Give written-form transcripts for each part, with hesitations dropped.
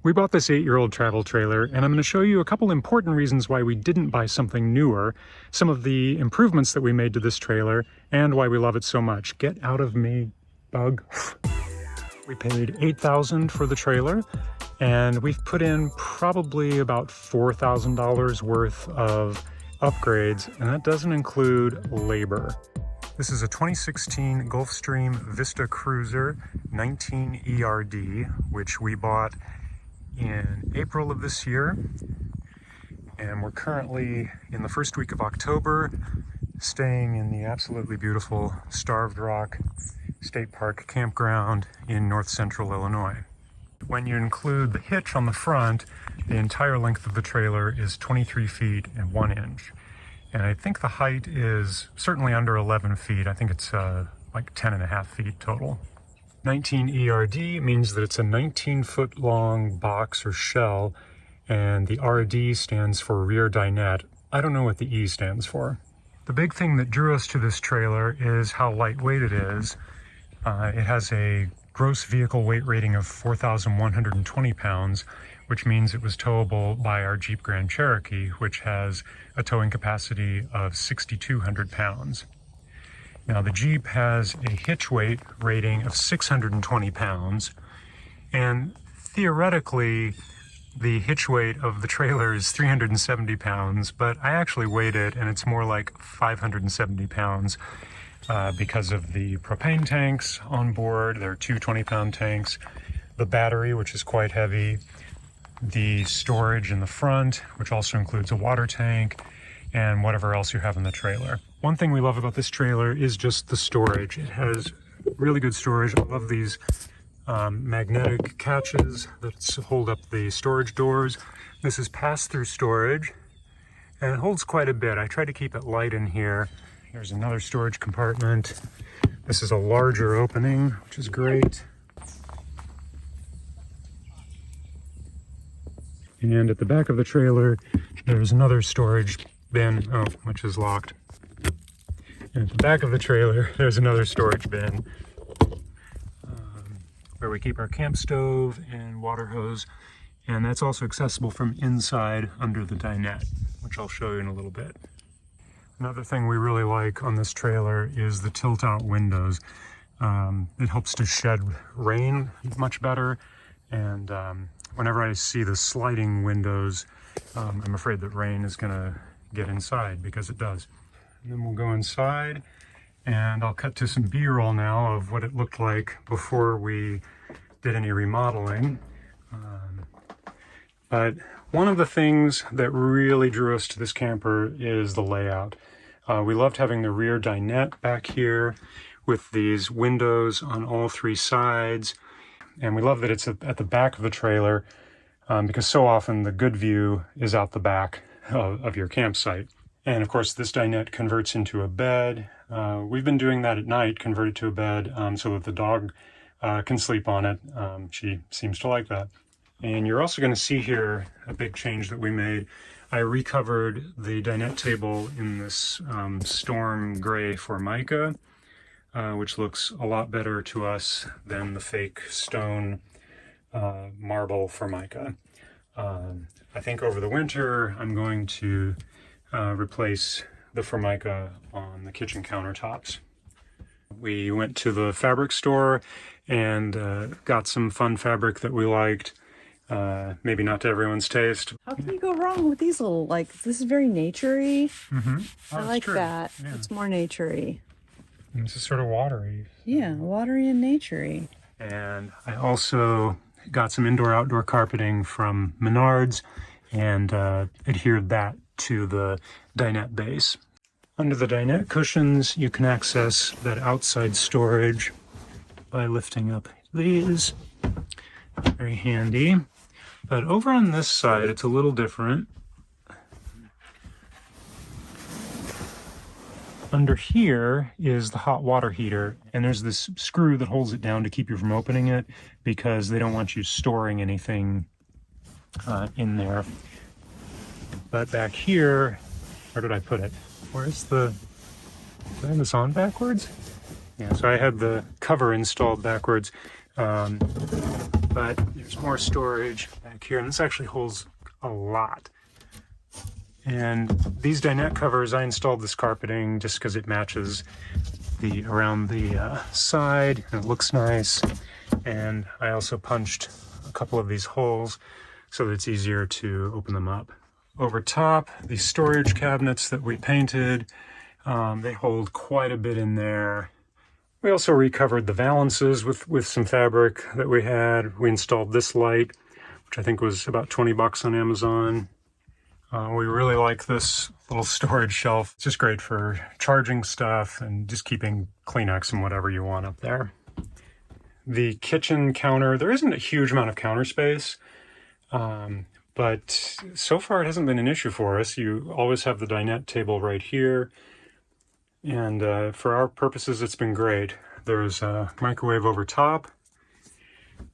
We bought this 8-year-old travel trailer, and I'm going to show you a couple important reasons why we didn't buy something newer, some of the improvements that we made to this trailer, and why we love it so much. Get out of me, bug. We paid $8,000 for the trailer, and we've put in probably about $4,000 worth of upgrades, and that doesn't include labor. This is a 2016 Gulfstream Vista Cruiser 19 ERD, which we bought in April of this year, and we're currently in the first week of October, staying in the absolutely beautiful Starved Rock State Park Campground in north central Illinois. When you include the hitch on the front, the entire length of the trailer is 23 feet and 1 inch. And I think the height is certainly under 11 feet. I think it's like 10.5 feet total. 19 ERD means that it's a 19-foot long box or shell, and the RD stands for rear dinette. I don't know what the E stands for. The big thing that drew us to this trailer is how lightweight it is. It has a gross vehicle weight rating of 4,120 pounds, which means it was towable by our Jeep Grand Cherokee, which has a towing capacity of 6,200 pounds. Now, the Jeep has a hitch weight rating of 620 pounds, and theoretically, the hitch weight of the trailer is 370 pounds, but I actually weighed it, and it's more like 570 pounds because of the propane tanks on board. They're two 20-pound tanks, the battery, which is quite heavy, the storage in the front, which also includes a water tank, and whatever else you have in the trailer. One thing we love about this trailer is just the storage. It has really good storage. I love these magnetic catches that hold up the storage doors. This is pass-through storage, and it holds quite a bit. I try to keep it light in here. Here's another storage compartment. This is a larger opening, which is great. And at the back of the trailer, there's another storage bin, which is locked. And at the back of the trailer, there's another storage bin where we keep our camp stove and water hose. And that's also accessible from inside under the dinette, which I'll show you in a little bit. Another thing we really like on this trailer is the tilt-out windows. It helps to shed rain much better, and whenever I see the sliding windows, I'm afraid that rain is gonna get inside, because it does. And then we'll go inside, and I'll cut to some B-roll now of what it looked like before we did any remodeling. But one of the things that really drew us to this camper is the layout. We loved having the rear dinette back here with these windows on all three sides. And we love that it's at the back of the trailer because so often the good view is out the back of your campsite. And of course, this dinette converts into a bed. We've been doing that at night, convert it to a bed so that the dog can sleep on it. She seems to like that. And you're also going to see here a big change that we made. I recovered the dinette table in this storm gray Formica, which looks a lot better to us than the fake stone marble Formica. I think over the winter I'm going to replace the Formica on the kitchen countertops. We went to the fabric store and got some fun fabric that we liked. Maybe not to everyone's taste. How can you go wrong with these little, like, this is very nature-y. Mm-hmm. Oh, I like true. that. Yeah. It's more nature-y. And this is sort of watery. Yeah, watery and nature-y. And I also got some indoor-outdoor carpeting from Menards and adhered that to the dinette base. Under the dinette cushions, you can access that outside storage by lifting up these. Very handy. But over on this side, it's a little different. Under here is the hot water heater, and there's this screw that holds it down to keep you from opening it because they don't want you storing anything in there. But back here, where did I put it? Where's the, did I have this on backwards? Yeah, so I had the cover installed backwards. But there's more storage back here, and this actually holds a lot. And these dinette covers, I installed this carpeting just because it matches around the side, and it looks nice. And I also punched a couple of these holes so that it's easier to open them up. Over top, these storage cabinets that we painted, they hold quite a bit in there. We also recovered the valances with some fabric that we had. We installed this light, which I think was about 20 bucks on Amazon. We really like this little storage shelf. It's just great for charging stuff and just keeping Kleenex and whatever you want up there. The kitchen counter, there isn't a huge amount of counter space, but so far it hasn't been an issue for us. You always have the dinette table right here, and for our purposes it's been great. There's a microwave over top.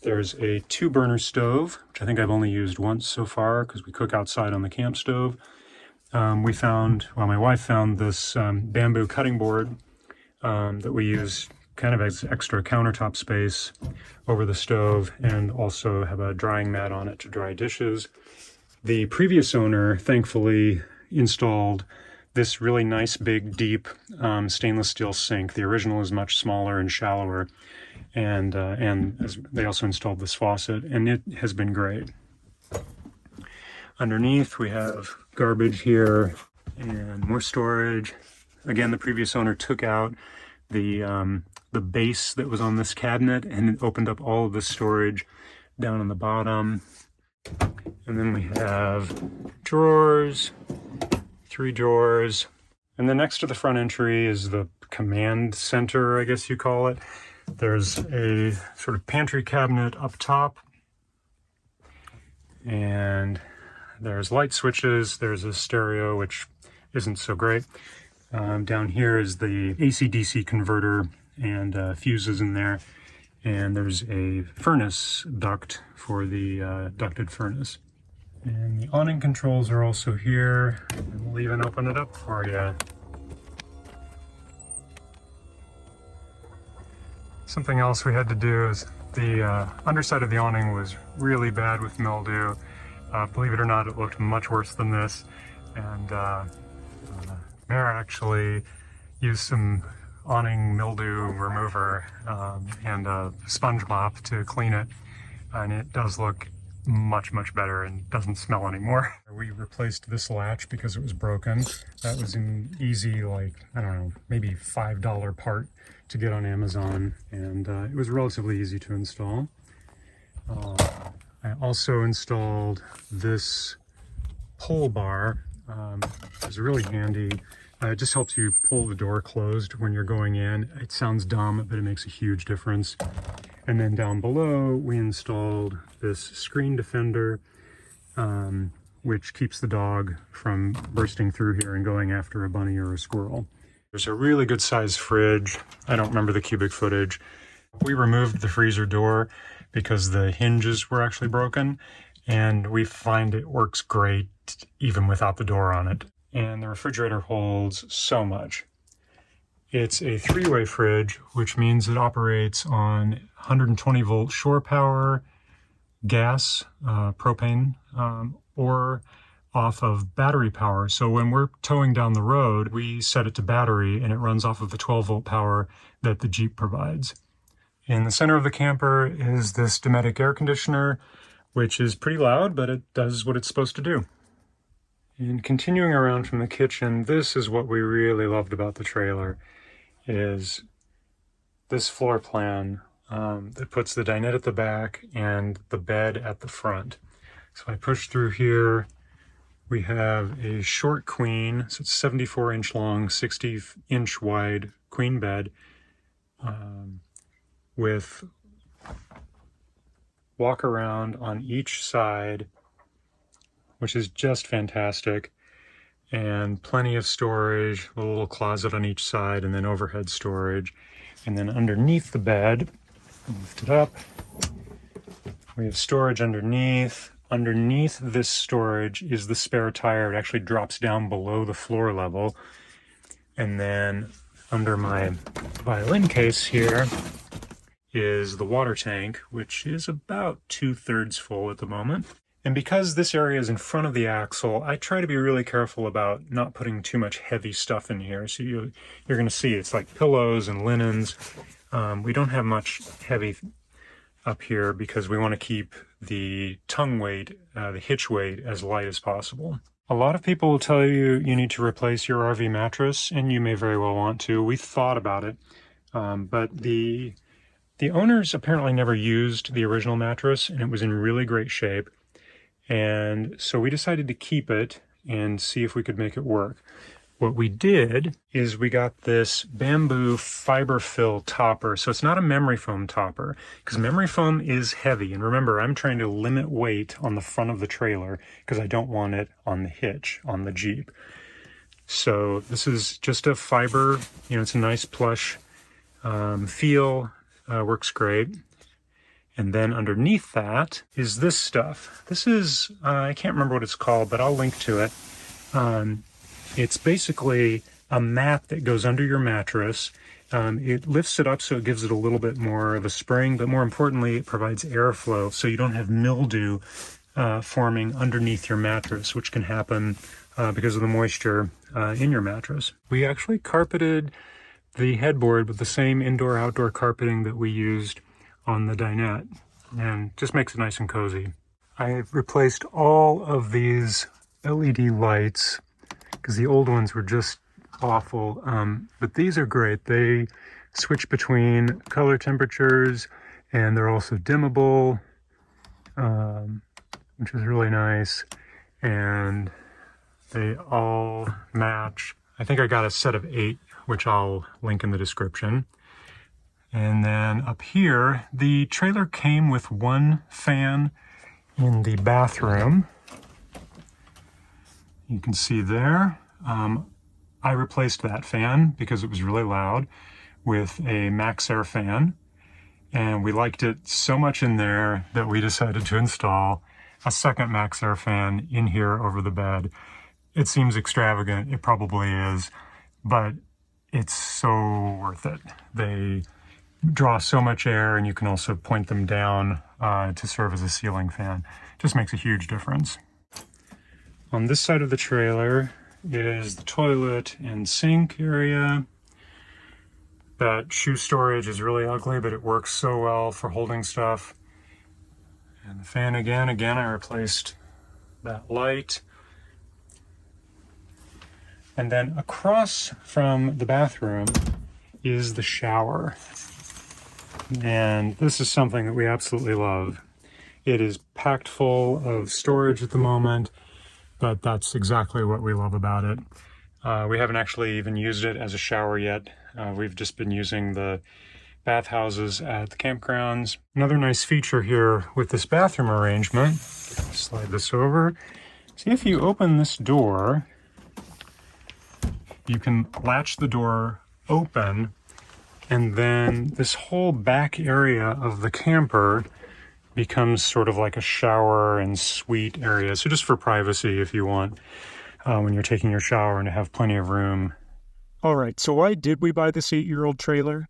There's a 2-burner stove, which I think I've only used once so far because we cook outside on the camp stove. My wife found this bamboo cutting board that we use kind of as extra countertop space over the stove, and also have a drying mat on it to dry dishes. The previous owner thankfully installed this really nice big deep stainless steel sink. The original is much smaller and shallower, and they also installed this faucet, and it has been great. Underneath we have garbage here and more storage. Again, the previous owner took out the base that was on this cabinet and it opened up all of the storage down on the bottom. And then we have drawers, 3 drawers. And then next to the front entry is the command center, I guess you call it. There's a sort of pantry cabinet up top. And there's light switches. There's a stereo, which isn't so great. Down here is the AC/DC converter and fuses in there. And there's a furnace duct for the ducted furnace. And the awning controls are also here. And we'll even open it up for you. Something else we had to do is the underside of the awning was really bad with mildew. Believe it or not, it looked much worse than this. And Mara actually used some awning mildew remover and a sponge mop to clean it, and it does look much better and doesn't smell anymore. We replaced this latch because it was broken. That was an easy, like, I don't know, maybe $5 part to get on Amazon, and it was relatively easy to install. I also installed this pull bar. It's really handy. It just helps you pull the door closed when you're going in. It sounds dumb, but it makes a huge difference. And then down below, we installed this screen defender, which keeps the dog from bursting through here and going after a bunny or a squirrel. There's a really good sized fridge. I don't remember the cubic footage. We removed the freezer door because the hinges were actually broken, and we find it works great even without the door on it. And the refrigerator holds so much. It's a 3-way fridge, which means it operates on 120 volt shore power, gas, propane, or off of battery power. So when we're towing down the road, we set it to battery and it runs off of the 12 volt power that the Jeep provides. In the center of the camper is this Dometic air conditioner, which is pretty loud, but it does what it's supposed to do. And continuing around from the kitchen, this is what we really loved about the trailer, is this floor plan that puts the dinette at the back and the bed at the front. So I push through here. We have a short queen, so it's 74-inch long, 60-inch wide queen bed with walk around on each side, which is just fantastic, and plenty of storage, a little closet on each side, and then overhead storage. And then underneath the bed, lift it up, we have storage underneath. Underneath this storage is the spare tire. It actually drops down below the floor level. And then under my violin case here is the water tank, which is about 2/3 full at the moment. And because this area is in front of the axle, I try to be really careful about not putting too much heavy stuff in here. So you're going to see it's like pillows and linens. We don't have much heavy up here because we want to keep the tongue weight, the hitch weight, as light as possible. A lot of people will tell you you need to replace your RV mattress, and you may very well want to. We thought about it, but the owners apparently never used the original mattress, and it was in really great shape. And so we decided to keep it and see if we could make it work. What we did is we got this bamboo fiber fill topper. So it's not a memory foam topper, because memory foam is heavy. And remember, I'm trying to limit weight on the front of the trailer because I don't want it on the hitch on the Jeep. So this is just a fiber, it's a nice plush feel, works great. And then underneath that is this stuff. This is, I can't remember what it's called, but I'll link to it. It's basically a mat that goes under your mattress. It lifts it up so it gives it a little bit more of a spring, but more importantly, it provides airflow so you don't have mildew forming underneath your mattress, which can happen because of the moisture in your mattress. We actually carpeted the headboard with the same indoor-outdoor carpeting that we used on the dinette, and just makes it nice and cozy. I've replaced all of these LED lights because the old ones were just awful, but these are great. They switch between color temperatures, and they're also dimmable, which is really nice, and they all match. I think I got a set of 8, which I'll link in the description. And then up here, the trailer came with one fan in the bathroom. You can see there. I replaced that fan because it was really loud with a MaxxAir fan. And we liked it so much in there that we decided to install a second MaxxAir fan in here over the bed. It seems extravagant, it probably is, but it's so worth it. They draw so much air, and you can also point them down to serve as a ceiling fan. Just makes a huge difference. On this side of the trailer is the toilet and sink area. That shoe storage is really ugly, but it works so well for holding stuff. And the fan again, I replaced that light. And then across from the bathroom is the shower. And this is something that we absolutely love. It is packed full of storage at the moment, but that's exactly what we love about it. We haven't actually even used it as a shower yet. We've just been using the bathhouses at the campgrounds. Another nice feature here with this bathroom arrangement, slide this over. See, if you open this door, you can latch the door open, and then this whole back area of the camper becomes sort of like a shower and suite area. So just for privacy, if you want, when you're taking your shower, and to have plenty of room. All right, so why did we buy this 8-year-old trailer?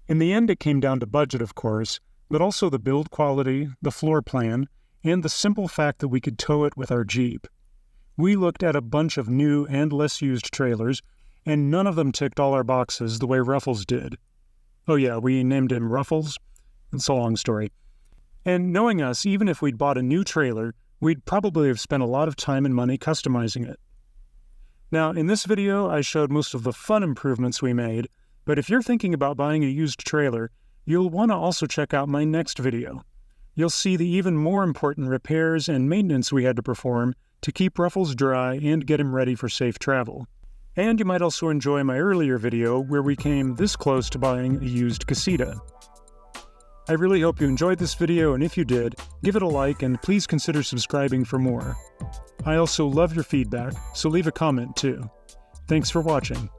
In the end, it came down to budget, of course, but also the build quality, the floor plan, and the simple fact that we could tow it with our Jeep. We looked at a bunch of new and less used trailers, and none of them ticked all our boxes the way Ruffles did. Oh yeah, we named him Ruffles. It's a long story. And knowing us, even if we'd bought a new trailer, we'd probably have spent a lot of time and money customizing it. Now, in this video, I showed most of the fun improvements we made, but if you're thinking about buying a used trailer, you'll want to also check out my next video. You'll see the even more important repairs and maintenance we had to perform to keep Ruffles dry and get him ready for safe travel. And you might also enjoy my earlier video where we came this close to buying a used casita. I really hope you enjoyed this video, and if you did, give it a like and please consider subscribing for more. I also love your feedback, so leave a comment too. Thanks for watching.